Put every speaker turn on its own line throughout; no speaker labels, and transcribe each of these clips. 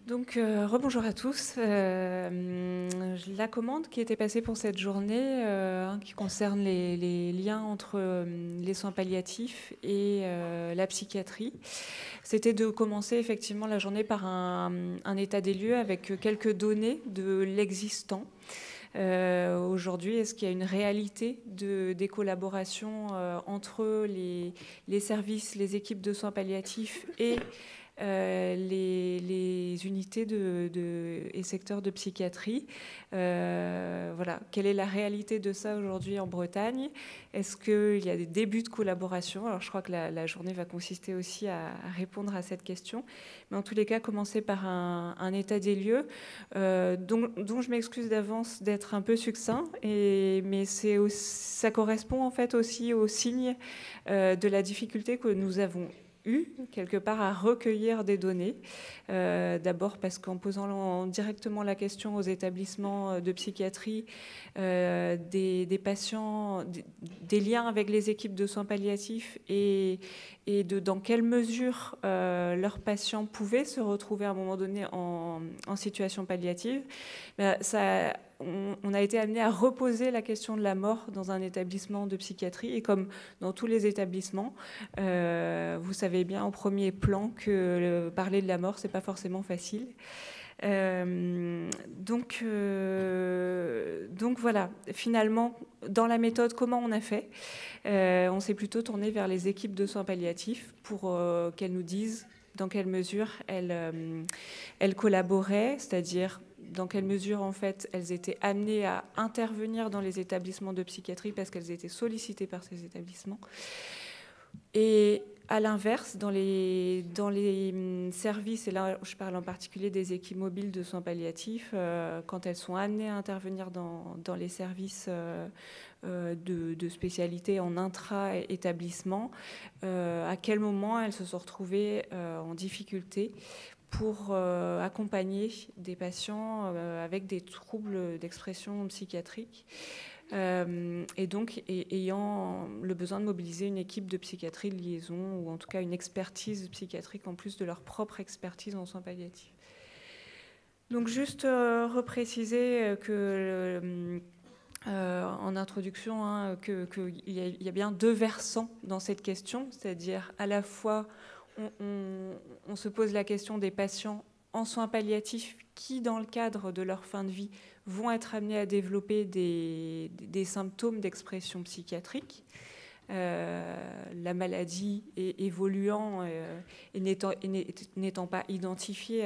Donc, rebonjour à tous. La commande qui était passée pour cette journée, qui concerne les liens entre les soins palliatifs et la psychiatrie, c'était de commencer effectivement la journée par un état des lieux avec quelques données de l'existant. Aujourd'hui, est-ce qu'il y a une réalité des collaborations entre les services, les équipes de soins palliatifs et les unités et secteurs de psychiatrie. Voilà. Quelle est la réalité de ça aujourd'hui en Bretagne? Est-ce qu'il y a des débuts de collaboration? Alors, je crois que la journée va consister aussi à répondre à cette question. Mais en tous les cas, commencer par un état des lieux, dont je m'excuse d'avance d'être un peu succinct, mais ça correspond en fait aussi au signe de la difficulté que nous avons quelque part à recueillir des données. D'abord parce qu'en posant directement la question aux établissements de psychiatrie, des patients, des liens avec les équipes de soins palliatifs et dans quelle mesure leurs patients pouvaient se retrouver à un moment donné en situation palliative, on a été amené à reposer la question de la mort dans un établissement de psychiatrie. Et comme dans tous les établissements, vous savez bien au premier plan que parler de la mort, c'est pas forcément facile. Donc voilà, finalement, dans la méthode, comment on a fait? On s'est plutôt tourné vers les équipes de soins palliatifs pour qu'elles nous disent dans quelle mesure elles collaboraient, c'est-à-dire dans quelle mesure en fait elles étaient amenées à intervenir dans les établissements de psychiatrie parce qu'elles étaient sollicitées par ces établissements. Et à l'inverse, dans les services, et là je parle en particulier des équipes mobiles de soins palliatifs, quand elles sont amenées à intervenir dans les services de spécialité en intra-établissement, à quel moment elles se sont retrouvées en difficulté pour accompagner des patients avec des troubles d'expression psychiatrique. Et donc ayant le besoin de mobiliser une équipe de psychiatrie de liaison ou en tout cas une expertise psychiatrique en plus de leur propre expertise en soins palliatifs. Donc juste repréciser que en introduction qu'il y a bien deux versants dans cette question, c'est-à-dire à la fois on se pose la question des patients en soins palliatifs qui, dans le cadre de leur fin de vie, vont être amenés à développer des symptômes d'expression psychiatrique. La maladie évoluant et n'étant pas identifiée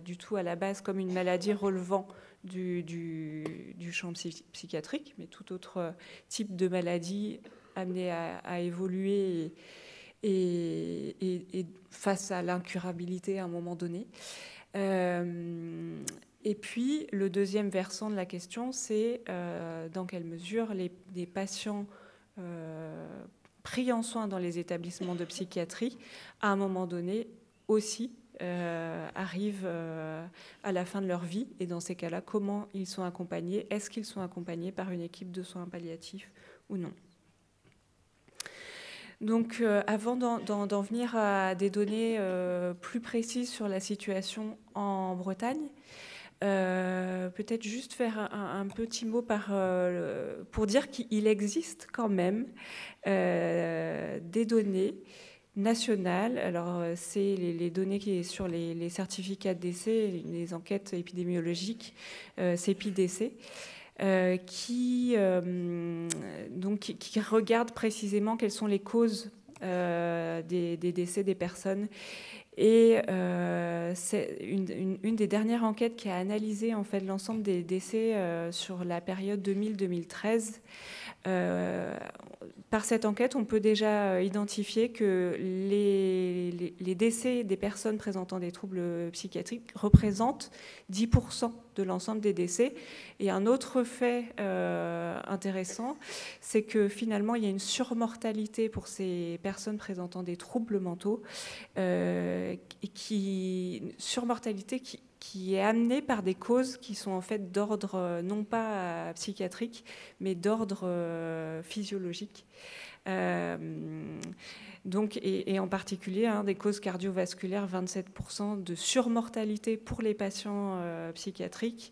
du tout à la base comme une maladie relevant du champ psychiatrique, mais tout autre type de maladie amenée à évoluer et face à l'incurabilité à un moment donné. Et puis, le deuxième versant de la question, c'est dans quelle mesure les patients pris en soin dans les établissements de psychiatrie, à un moment donné, aussi arrivent à la fin de leur vie. Et dans ces cas-là, comment ils sont accompagnés? Est-ce qu'ils sont accompagnés par une équipe de soins palliatifs ou non? Donc, avant d'en venir à des données plus précises sur la situation en Bretagne, peut-être juste faire un petit mot pour dire qu'il existe quand même des données nationales. Alors, c'est les données qui sont sur les certificats de décès, les enquêtes épidémiologiques, CEPI-DC. Qui regarde précisément quelles sont les causes des décès des personnes. Et c'est une des dernières enquêtes qui a analysé en fait l'ensemble des décès sur la période 2000-2013. Par cette enquête, on peut déjà identifier que les décès des personnes présentant des troubles psychiatriques représentent 10% de l'ensemble des décès. Et un autre fait intéressant, c'est que finalement, il y a une surmortalité pour ces personnes présentant des troubles mentaux, surmortalité qui est amenée par des causes qui sont en fait d'ordre non pas psychiatrique, mais d'ordre physiologique. Donc, et en particulier, des causes cardiovasculaires, 27% de surmortalité pour les patients psychiatriques,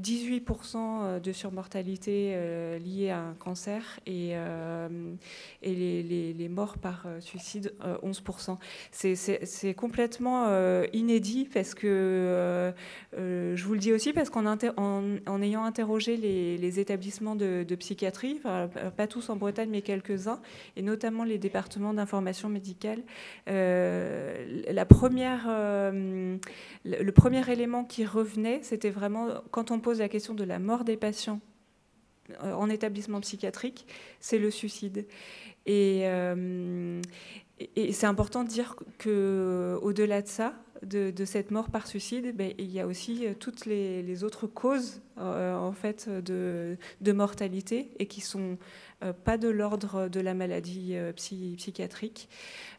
18% de surmortalité liée à un cancer et les morts par suicide, 11%. C'est complètement inédit parce que, je vous le dis aussi, parce qu'en ayant interrogé les établissements de psychiatrie, enfin, pas tous en Bretagne, mais quelques-uns, et notamment les départements d'information médicale, le premier élément qui revenait, c'était vraiment quand on pose la question de la mort des patients en établissement psychiatrique, c'est le suicide. Et c'est important de dire qu'au-delà de ça, de cette mort par suicide, il y a aussi toutes les autres causes en fait de mortalité et qui sont pas de l'ordre de la maladie psychiatrique,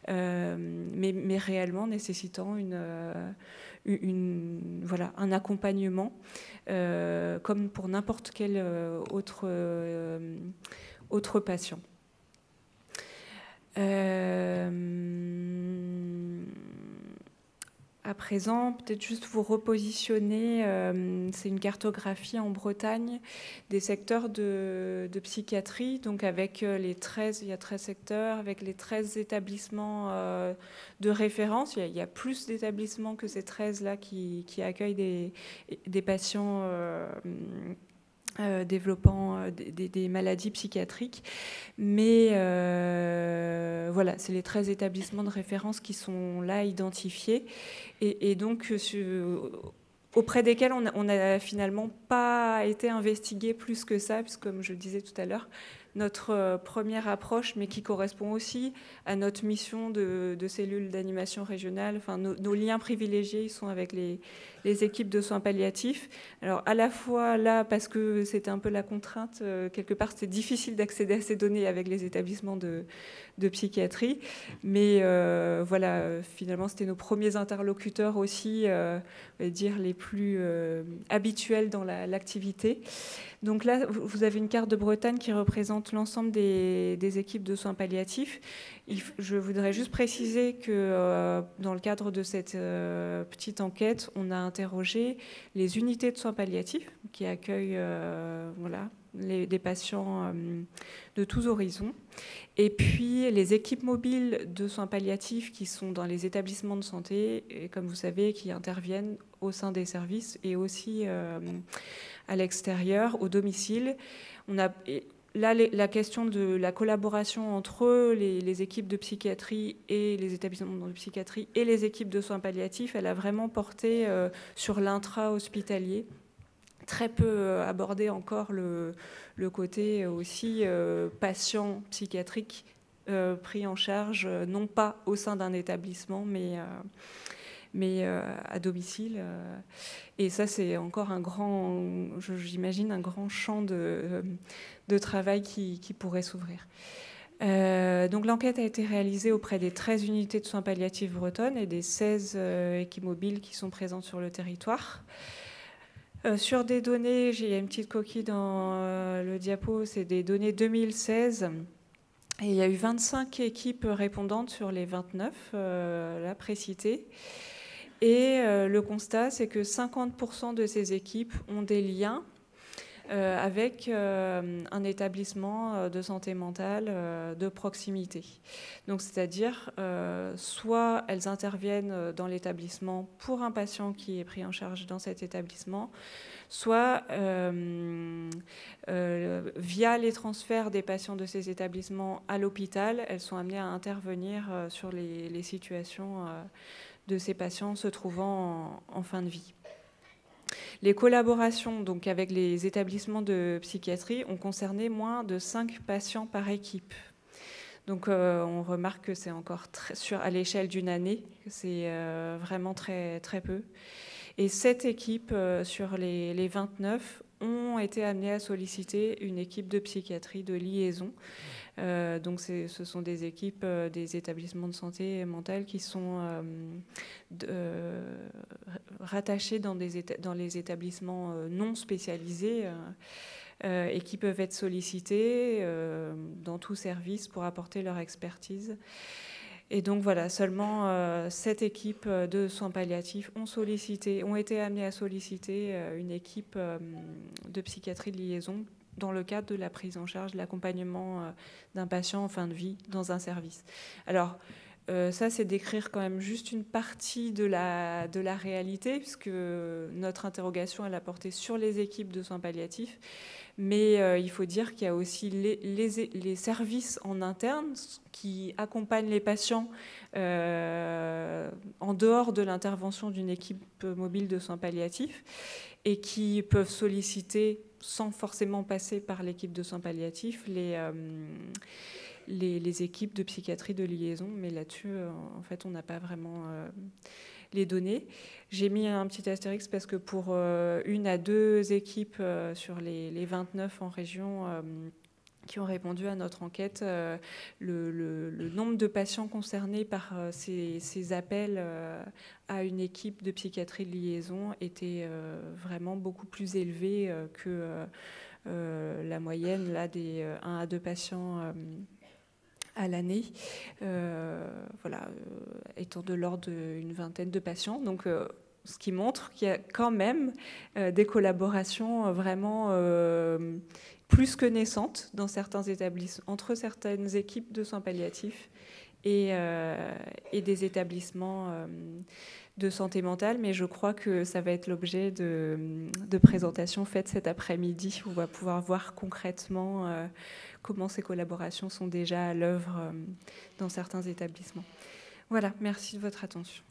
mais réellement nécessitant un accompagnement, comme pour n'importe quel autre patient. À présent, peut-être juste vous repositionner, c'est une cartographie en Bretagne des secteurs de psychiatrie, donc avec il y a 13 secteurs, avec les 13 établissements de référence. Il y a plus d'établissements que ces 13-là qui accueillent des patients développant des maladies psychiatriques. Mais voilà, c'est les 13 établissements de référence qui sont là identifiés. Et donc, auprès desquels on n'a finalement pas été investigué plus que ça, puisque, comme je le disais tout à l'heure, notre première approche, mais qui correspond aussi à notre mission de cellule d'animation régionale, enfin, nos liens privilégiés, ils sont avec les équipes de soins palliatifs. Alors, à la fois là, parce que c'était un peu la contrainte, quelque part, c'était difficile d'accéder à ces données avec les établissements de psychiatrie, mais voilà, finalement, c'était nos premiers interlocuteurs aussi, on va dire, les plus habituels dans l'activité. Donc là, vous avez une carte de Bretagne qui représente l'ensemble des équipes de soins palliatifs. Je voudrais juste préciser que dans le cadre de cette petite enquête, on a interrogé les unités de soins palliatifs qui accueillent des patients de tous horizons. Et puis les équipes mobiles de soins palliatifs qui sont dans les établissements de santé, et comme vous savez, qui interviennent au sein des services et aussi à l'extérieur, au domicile. Là, la question de la collaboration entre les équipes de psychiatrie et les établissements de psychiatrie et les équipes de soins palliatifs, elle a vraiment porté sur l'intra-hospitalier. Très peu abordé encore le côté aussi patient psychiatrique pris en charge, non pas au sein d'un établissement, mais à domicile. Et ça, c'est encore j'imagine, un grand champ de travail qui pourrait s'ouvrir. Donc l'enquête a été réalisée auprès des 13 unités de soins palliatifs bretonnes et des 16 équipes mobiles qui sont présentes sur le territoire. Sur des données, il y a une petite coquille dans le diapo, c'est des données 2016. Et il y a eu 25 équipes répondantes sur les 29 là précitées. Et le constat, c'est que 50% de ces équipes ont des liens avec un établissement de santé mentale de proximité. Donc, c'est-à-dire, soit elles interviennent dans l'établissement pour un patient qui est pris en charge dans cet établissement, soit via les transferts des patients de ces établissements à l'hôpital, elles sont amenées à intervenir sur les situations de ces patients se trouvant en fin de vie. Les collaborations donc, avec les établissements de psychiatrie ont concerné moins de 5 patients par équipe. Donc on remarque que c'est encore à l'échelle d'une année, c'est vraiment très, très peu. Et 7 équipes sur les 29 ont été amenées à solliciter une équipe de psychiatrie de liaison. Donc ce sont des équipes des établissements de santé mentale qui sont rattachés dans les établissements non spécialisés et qui peuvent être sollicités dans tout service pour apporter leur expertise. Et donc voilà, seulement 7 équipes de soins palliatifs ont été amenées à solliciter une équipe de psychiatrie de liaison dans le cadre de la prise en charge, de l'accompagnement d'un patient en fin de vie dans un service. Alors, ça, c'est décrire quand même juste une partie de la réalité, puisque notre interrogation, elle a porté sur les équipes de soins palliatifs. Mais il faut dire qu'il y a aussi les services en interne qui accompagnent les patients en dehors de l'intervention d'une équipe mobile de soins palliatifs et qui peuvent solliciter, sans forcément passer par l'équipe de soins palliatifs, les équipes de psychiatrie de liaison. Mais là-dessus, en fait, on n'a pas vraiment les données. J'ai mis un petit astérix parce que pour 1 à 2 équipes sur les 29 en région qui ont répondu à notre enquête, le nombre de patients concernés par ces appels à une équipe de psychiatrie de liaison était vraiment beaucoup plus élevé que la moyenne là, des 1 à 2 patients à l'année, étant de l'ordre d'une vingtaine de patients. Donc, ce qui montre qu'il y a quand même des collaborations vraiment plus que naissantes dans certains établissements, entre certaines équipes de soins palliatifs et des établissements de santé mentale. Mais je crois que ça va être l'objet de présentations faites cet après-midi où on va pouvoir voir concrètement comment ces collaborations sont déjà à l'œuvre dans certains établissements. Voilà, merci de votre attention.